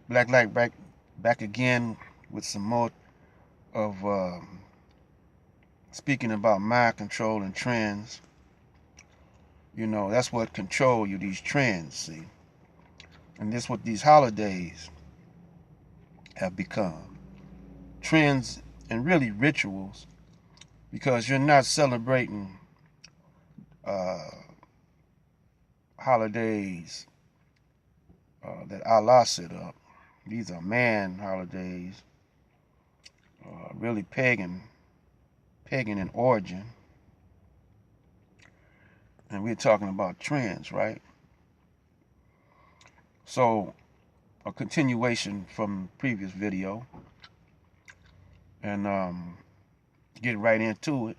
Black Light back again with some more of speaking about mind control and trends. You know, that's what control you, these trends, see. And this what these holidays have become. Trends and really rituals, because you're not celebrating uh, holidays that Allah set up. These are man holidays, really pagan in origin. And we're talking about trends, right? So a continuation from the previous video, and get right into it.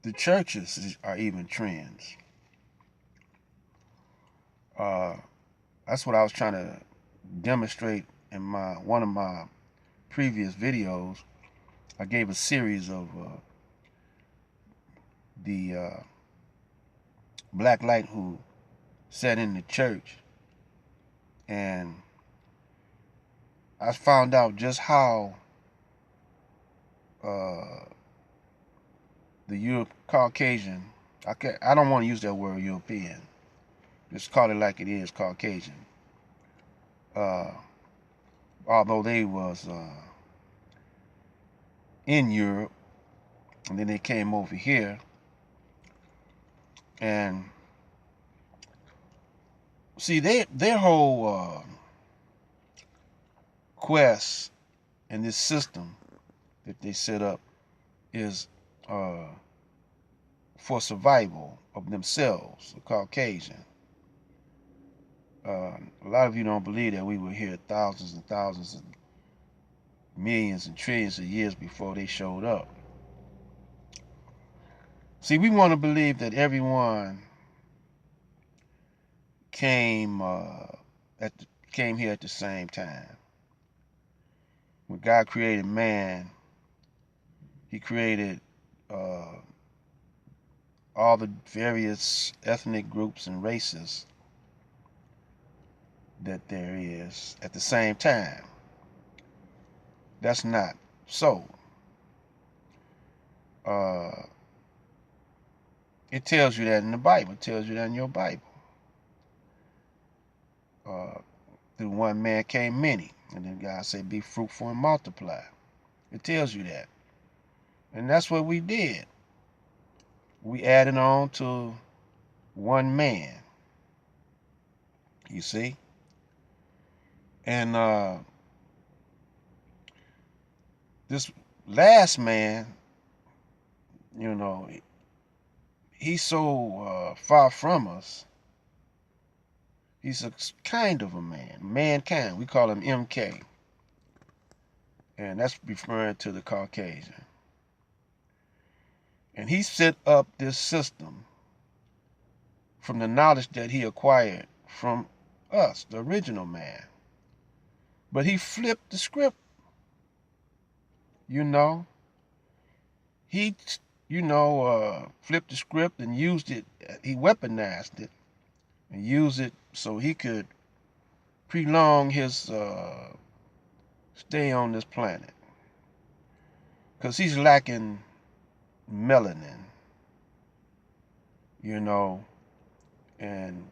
The churches are even trends. Uh, that's what I was trying to demonstrate in one of my previous videos. I gave a series of the black light who sat in the church, and I found out just how uh, the Caucasian, I don't want to use that word European, just call it like it is, Caucasian. Uh, Although they was in Europe, and then they came over here, and see their whole quest and this system that they set up is uh, for survival of themselves, the Caucasian. A lot of you don't believe that we were here thousands and thousands and millions and trillions of years before they showed up. See, we want to believe that everyone came came here at the same time. When God created man, He created uh, all the various ethnic groups and races that there is at the same time. That's not so. Uh, it tells you that in the Bible. It tells you that in your Bible. Uh, Through one man came many, and then God said, "Be fruitful and multiply." It tells you that, and that's what we did. We added on to one man. You see, and this last man, you know, he's so far from us. He's a kind of a man, mankind. We call him MK, and that's referring to the Caucasian. And he set up this system from the knowledge that he acquired from us, the original man. But he flipped the script, you know. He, flipped the script and used it. He weaponized it and used it so he could prolong his stay on this planet. Because he's lacking melanin, you know, and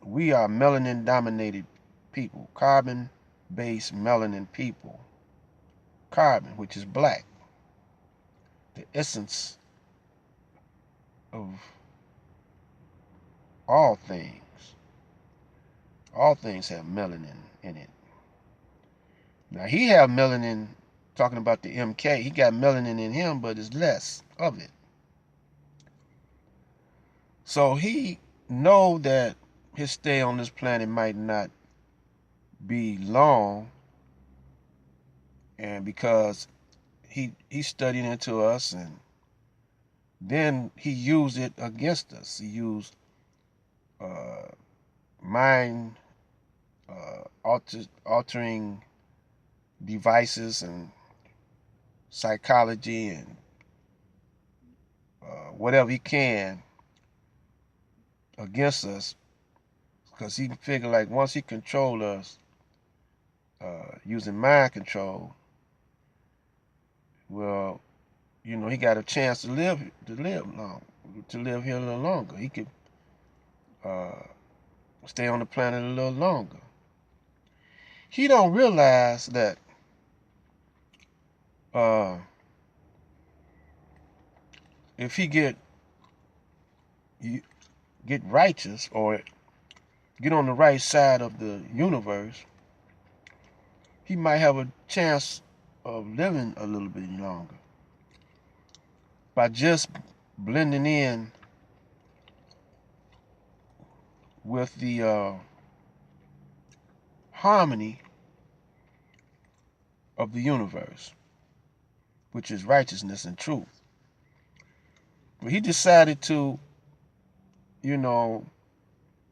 we are melanin dominated people, carbon based melanin people. Carbon, which is black, the essence of all things. All things have melanin in it. Now he have melanin, talking about the MK, he got melanin in him, but it's less of it. So he know that his stay on this planet might not be long, and because he studied into us, and then he used it against us. He used uh, mind altering devices and psychology and whatever he can against us, Because he figured like once he controlled us using mind control, well, he got a chance to live here a little longer. He could uh, stay on the planet a little longer. He don't realize that if he get righteous or get on the right side of the universe, he might have a chance of living a little bit longer by just blending in with the harmony of the universe, which is righteousness and truth. But he decided to,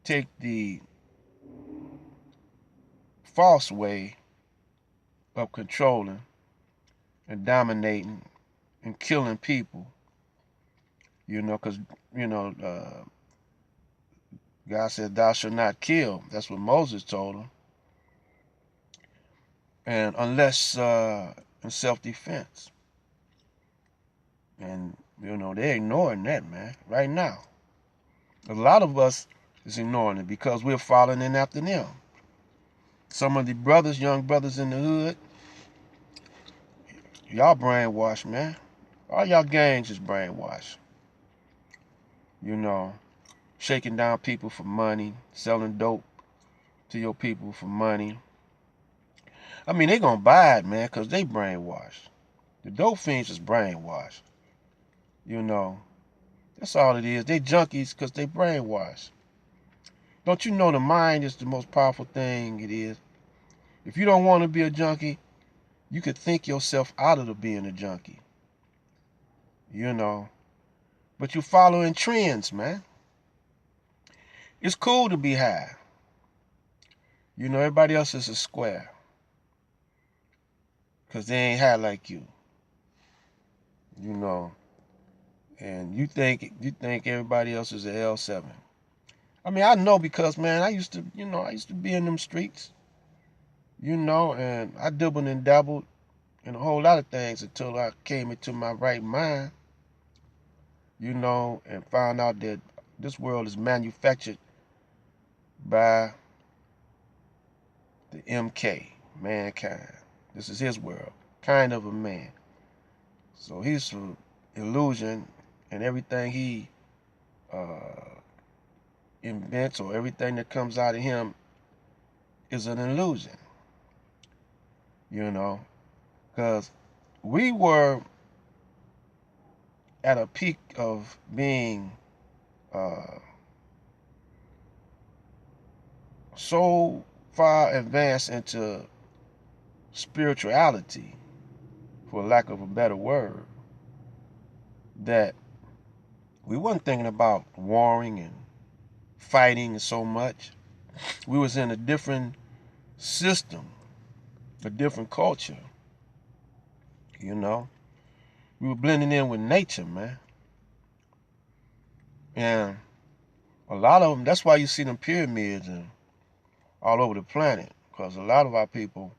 take the false way of controlling and dominating and killing people, because, God said, thou shalt not kill. That's what Moses told him. And unless in self-defense. And, they're ignoring that, man, right now. A lot of us is ignoring it because we're following in after them. Some of the young brothers in the hood, y'all brainwashed, man. All y'all gangs is brainwashed. Shaking down people for money, selling dope to your people for money. I mean, they gonna buy it, man, because they brainwashed. The dope fiends is brainwashed. That's all it is. They junkies because they brainwashed. Don't you know the mind is the most powerful thing it is? If you don't want to be a junkie, you could think yourself out of being a junkie. But you're following trends, man. It's cool to be high. Everybody else is a square. Because they ain't high like you. And you think everybody else is an L7. I mean, I know because, man, I used to be in them streets. And I dibbled and dabbled in a whole lot of things until I came into my right mind. And found out that this world is manufactured by the MK, mankind. This is his world, kind of a man. So he's an illusion, and everything he invents or everything that comes out of him is an illusion. Because we were at a peak of being so far advanced into spirituality, for lack of a better word, that we wasn't thinking about warring and fighting so much. We was in a different system, a different culture. We were blending in with nature, man. And a lot of them, that's why you see them pyramids and all over the planet, because a lot of our people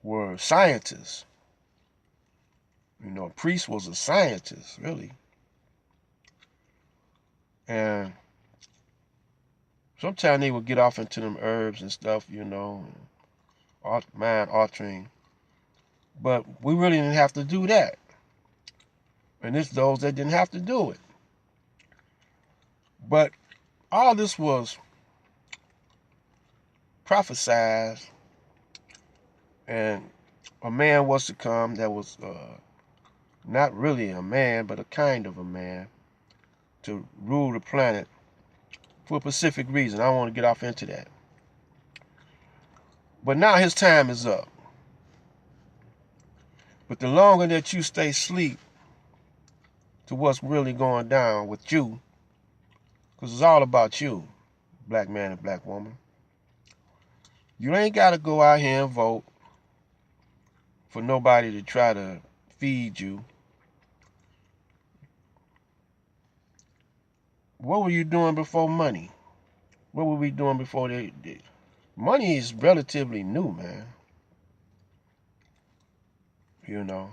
were scientists. A priest was a scientist, really. And sometimes they would get off into them herbs and stuff, mind altering. But we really didn't have to do that. And it's those that didn't have to do it. But all this was prophesied, and a man was to come that was not really a man, but a kind of a man, to rule the planet for a specific reason. I don't want to get off into that. But now his time is up. But the longer that you stay asleep to what's really going down with you, because it's all about you, black man and black woman, you ain't got to go out here and vote for nobody to try to feed you. What were you doing before money? What were we doing before they did? Money is relatively new, man. You know,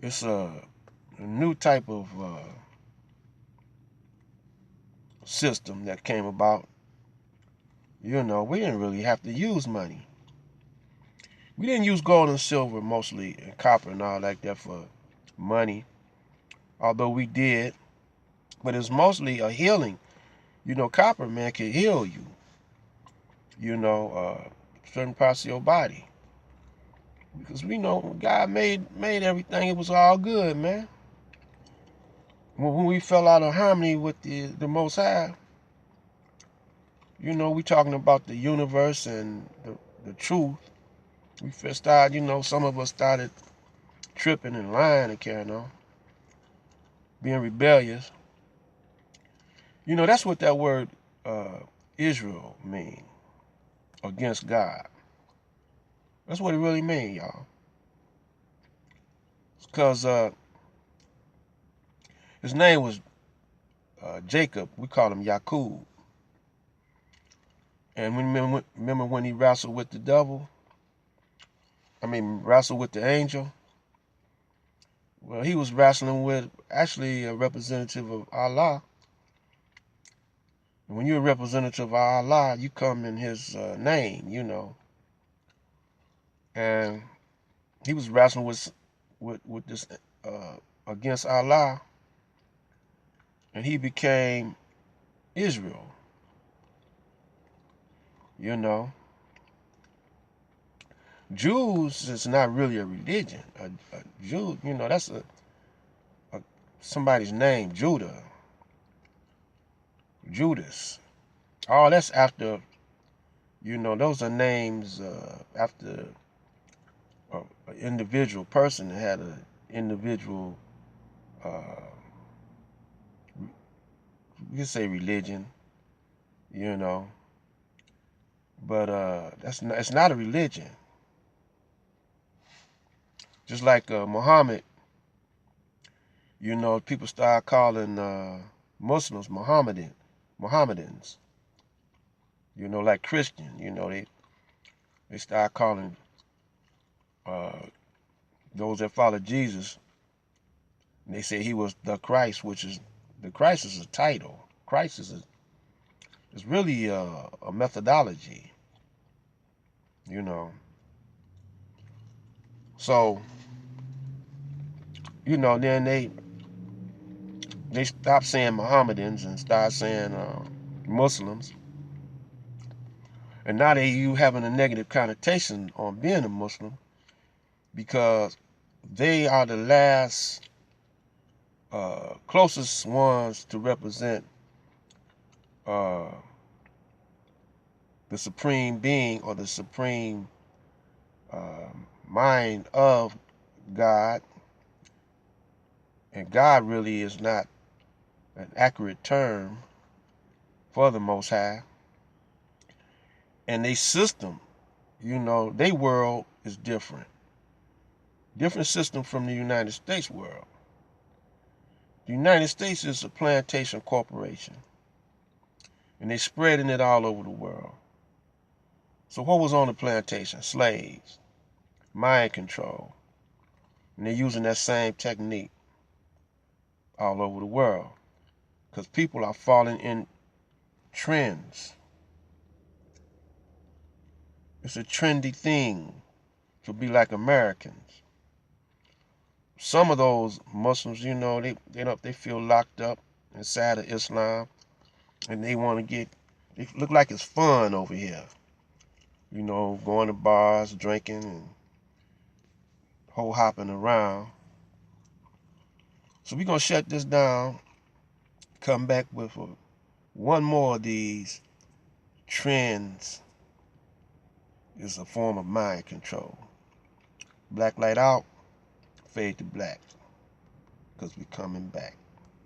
it's a new type of system that came about. You know, we didn't really have to use money. We didn't use gold and silver mostly, and copper and all like that for money, although we did. But it's mostly a healing. You know, copper, man, can heal you. You know, certain parts of your body. Because we know when God made everything, it was all good, man. When we fell out of harmony with the Most High, you know, we talking about the universe and the truth. We first started, you know, some of us started tripping and lying and carrying on, being rebellious. You know, that's what that word Israel means, against God. That's what it really means, y'all. Because his name was Jacob. We call him Yakub. And remember when he wrestled with the devil? Wrestled with the angel? Well, he was wrestling with actually a representative of Allah. And when you're a representative of Allah, you come in his name, you know. And he was wrestling with this against Allah, and he became Israel. You know, Jews is not really a religion. A Jew, you know, that's somebody's name, Judah, Judas. All that's after, you know, those are names after an individual person that had an individual, you could say religion, you know, but it's not a religion. Just like Muhammad, you know, people start calling Muslims Mohammedans. You know, like Christian, you know, they start calling uh, those that follow Jesus, and they say he was the Christ, which is, the Christ is a title. Christ is really a methodology, you know. So, you know, then they stop saying Mohammedans and start saying Muslims. And now you having a negative connotation on being a Muslim, because they are the last closest ones to represent uh, the supreme being, or the supreme mind of God. And God really is not an accurate term for the Most High. And they system, you know, their world is different. Different system from the United States world. The United States is a plantation corporation, and they're spreading it all over the world. So what was on the plantation? Slaves, mind control. And they're using that same technique all over the world, because people are falling in trends. It's a trendy thing to be like Americans. Some of those Muslims, you know, they feel locked up inside of Islam, and they want to they look like it's fun over here. You know, going to bars, drinking, and whole hopping around. So we're going to shut this down, come back with one more of these trends. Is a form of mind control. Black light out, fade to black, because we're coming back.